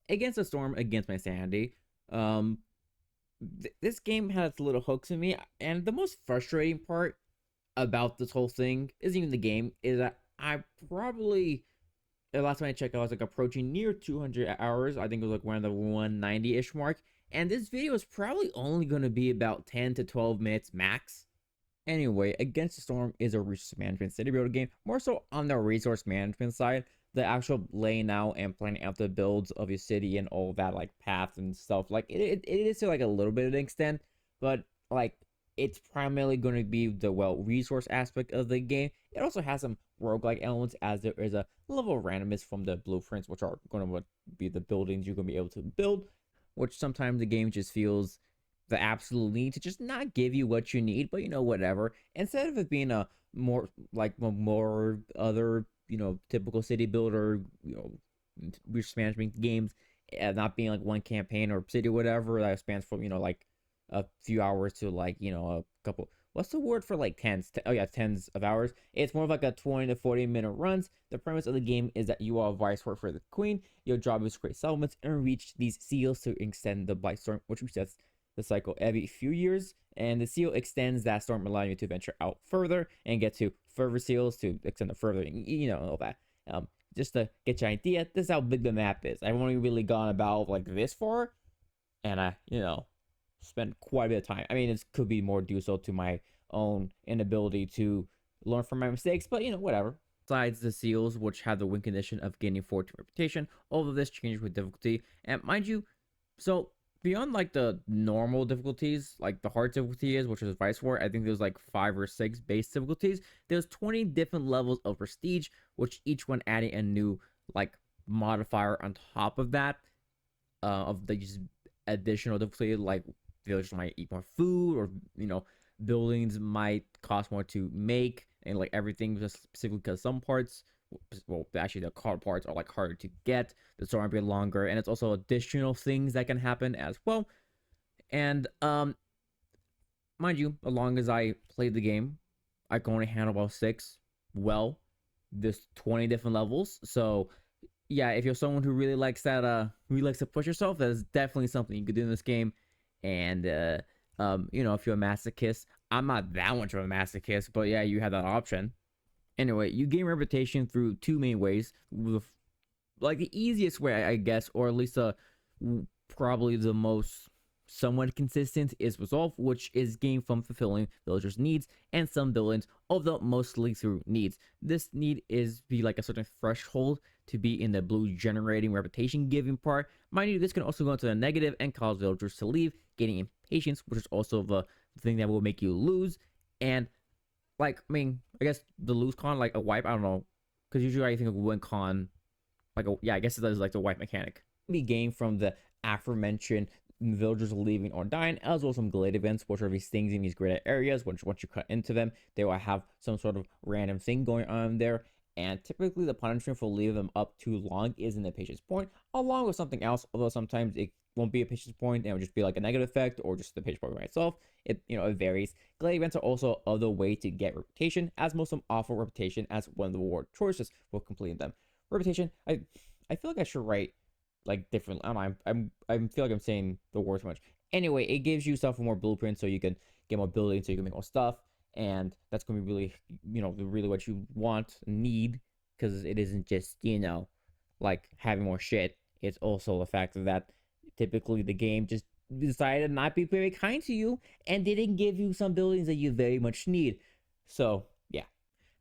Against the Storm, against my sanity. Um, this game has little hooks in me, and the most frustrating part about this whole thing isn't even the game, is that I probably the last time I checked, I was like approaching near 200 hours. I think it was like around the 190 ish mark. And this video is probably only going to be about 10 to 12 minutes max. Anyway, Against the Storm is a resource management city builder game, more so on the resource management side. The actual laying out and planning out the builds of your city and all that, like paths and stuff, like it is to like a little bit of an extent, but like it's primarily going to be the resource aspect of the game. It also has some roguelike elements, as there is a level of randomness from the blueprints, which are going to be the buildings you're going to be able to build, which sometimes the game just feels the absolute need to just not give you what you need, but whatever. Instead of it being a more like more other, typical city builder, resource management games, not being like one campaign or city or whatever that spans from, like a few hours to like, a couple. What's the word for like tens? Oh yeah, tens of hours. It's more of like a 20 to 40-minute runs. The premise of the game is that you are a viceroy for the queen. Your job is to create settlements and reach these seals to extend the blight storm, which resets the cycle every few years. And the seal extends that storm, allowing you to venture out further and get to further seals to extend it further. All that. Just to get your idea, this is how big the map is. I've only really gone about like this far, and I, spent quite a bit of time. I mean, it could be more due so to my own inability to learn from my mistakes, but whatever. Besides the seals, which have the win condition of gaining 14 reputation, all of this changes with difficulty. And mind you, so beyond like the normal difficulties, like the hard difficulty is, which is Viceroy, I think there's like 5 or 6 base difficulties. There's 20 different levels of prestige, which each one adding a new like modifier on top of that, of the just additional difficulty, like villagers might eat more food, or buildings might cost more to make, and like everything just specifically because some parts, well, actually the car parts are like harder to get, the story might be longer, and it's also additional things that can happen as well. And mind you, as long as I played the game, I can only handle about 6. Well, there's 20 different levels, so yeah, if you're someone who really likes that, really likes to push yourself, that is definitely something you could do in this game. And if you're a masochist, I'm not that much of a masochist, but yeah, you have that option. Anyway, you gain reputation through 2 main ways. Like the easiest way, I guess, or at least probably the most somewhat consistent, is resolve, which is gained from fulfilling villagers' needs and some buildings, although mostly through needs. This need is be like a certain threshold to be in the blue generating reputation giving part. Mind you, this can also go into the negative and cause villagers to leave, gaining impatience, which is also the thing that will make you lose. And like, I mean, I guess the lose con, like a wipe, I don't know, because usually I think of win con, like I guess it is like the wipe mechanic. Be gained from the aforementioned villagers leaving or dying, as well as some glade events, which are these things in these graded areas, which once you cut into them, they will have some sort of random thing going on there. And typically the punishment for leaving them up too long is in the patience point, along with something else, although sometimes it won't be a patience point and it'll just be like a negative effect, or just the patience point by itself. It varies. Glade events are also other way to get reputation, as most of them offer reputation as one of the reward choices for completing them. Reputation, I feel like I should write like different. I don't know. I feel like I'm saying the word too much. Anyway, it gives you stuff for more blueprints, so you can get more buildings, so you can make more stuff, and that's gonna be really, really what you want, need, because it isn't just like having more shit. It's also the fact that typically the game just decided not be very kind to you and didn't give you some buildings that you very much need. So yeah.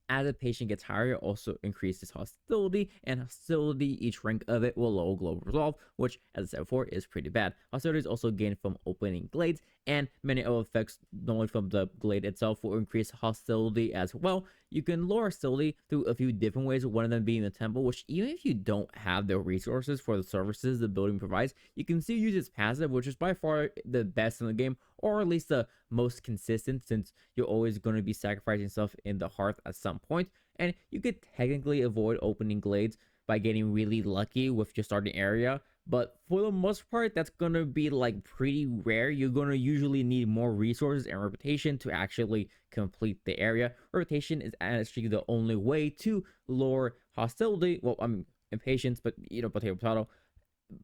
As a patient gets higher, it also increases hostility, and hostility, each rank of it will lower global resolve, which, as I said before, is pretty bad. Hostility is also gained from opening glades, and many other effects, not only from the glade itself, will increase hostility as well. You can lower hostility through a few different ways, one of them being the temple, which even if you don't have the resources for the services the building provides, you can still use its passive, which is by far the best in the game, or at least the most consistent, since you're always going to be sacrificing stuff in the hearth at some point. And you could technically avoid opening glades by getting really lucky with your starting area, but for the most part, that's gonna be like pretty rare. You're gonna usually need more resources and reputation to actually complete the area. Reputation is actually the only way to lower hostility. Well, I'm impatience, but potato potato.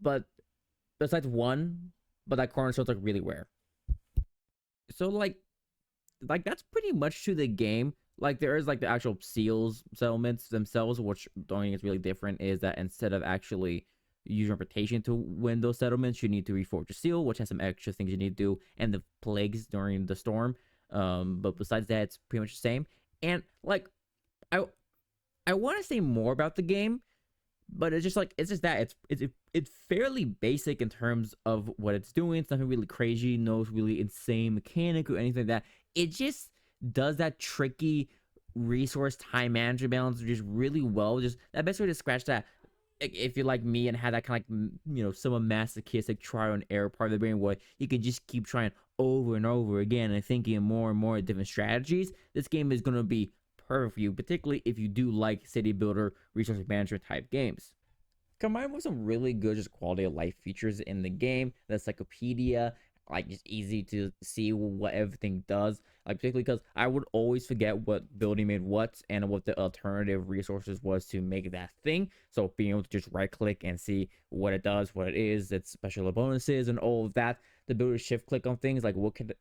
but besides one, but that corner stone's like really rare. So like that's pretty much to the game. Like there is like the actual seals settlements themselves, which the only thing that's really different is that instead of actually using reputation to win those settlements, you need to reforge a seal, which has some extra things you need to do, and the plagues during the storm. But besides that, it's pretty much the same. And like I I want to say more about the game, but it's just like it's just that it's fairly basic in terms of what it's doing. It's nothing really crazy, no really insane mechanic or anything like that. It just does that tricky resource time management balance just really well. Just that best way to scratch that. If you're like me and had that kind of like somewhat masochistic trial and error part of the brain where you can just keep trying over and over again and thinking more and more different strategies, this game is gonna be perfect for you, particularly if you do like city builder resource management type games. Combined with some really good just quality of life features in the game, the encyclopedia, like just easy to see what everything does, like particularly because I would always forget what building made what and what the alternative resources was to make that thing. So being able to just right click and see what it does, what it is, its special bonuses and all of that, the ability to shift click on things like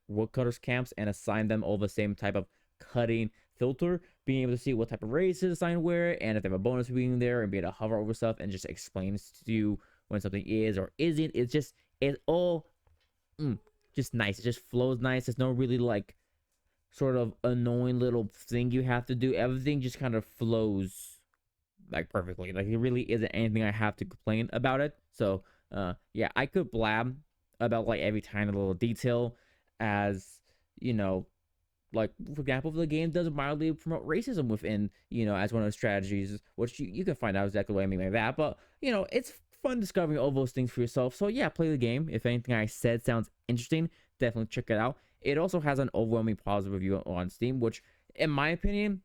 woodcutters camps and assign them all the same type of cutting filter, being able to see what type of races assigned where, and if they have a bonus being there, and being able to hover over stuff and just explains to you when something is or isn't. It's all just nice. It just flows nice. There's no really like sort of annoying little thing you have to do. Everything just kind of flows like perfectly. Like it really isn't anything I have to complain about it. So yeah, I could blab about like every tiny little detail as you know like for example, the game does mildly promote racism within as one of the strategies, which you can find out exactly what I mean by that. But it's fun discovering all those things for yourself. So yeah, play the game. If anything I said sounds interesting, definitely check it out. It also has an overwhelming positive review on Steam, which in my opinion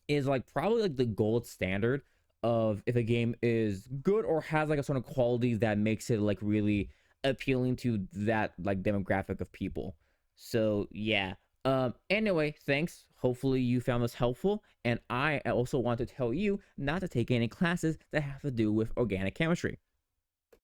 is like probably like the gold standard of if a game is good or has like a sort of quality that makes it like really appealing to that like demographic of people. So yeah. Anyway, thanks. Hopefully you found this helpful. And I also want to tell you not to take any classes that have to do with organic chemistry.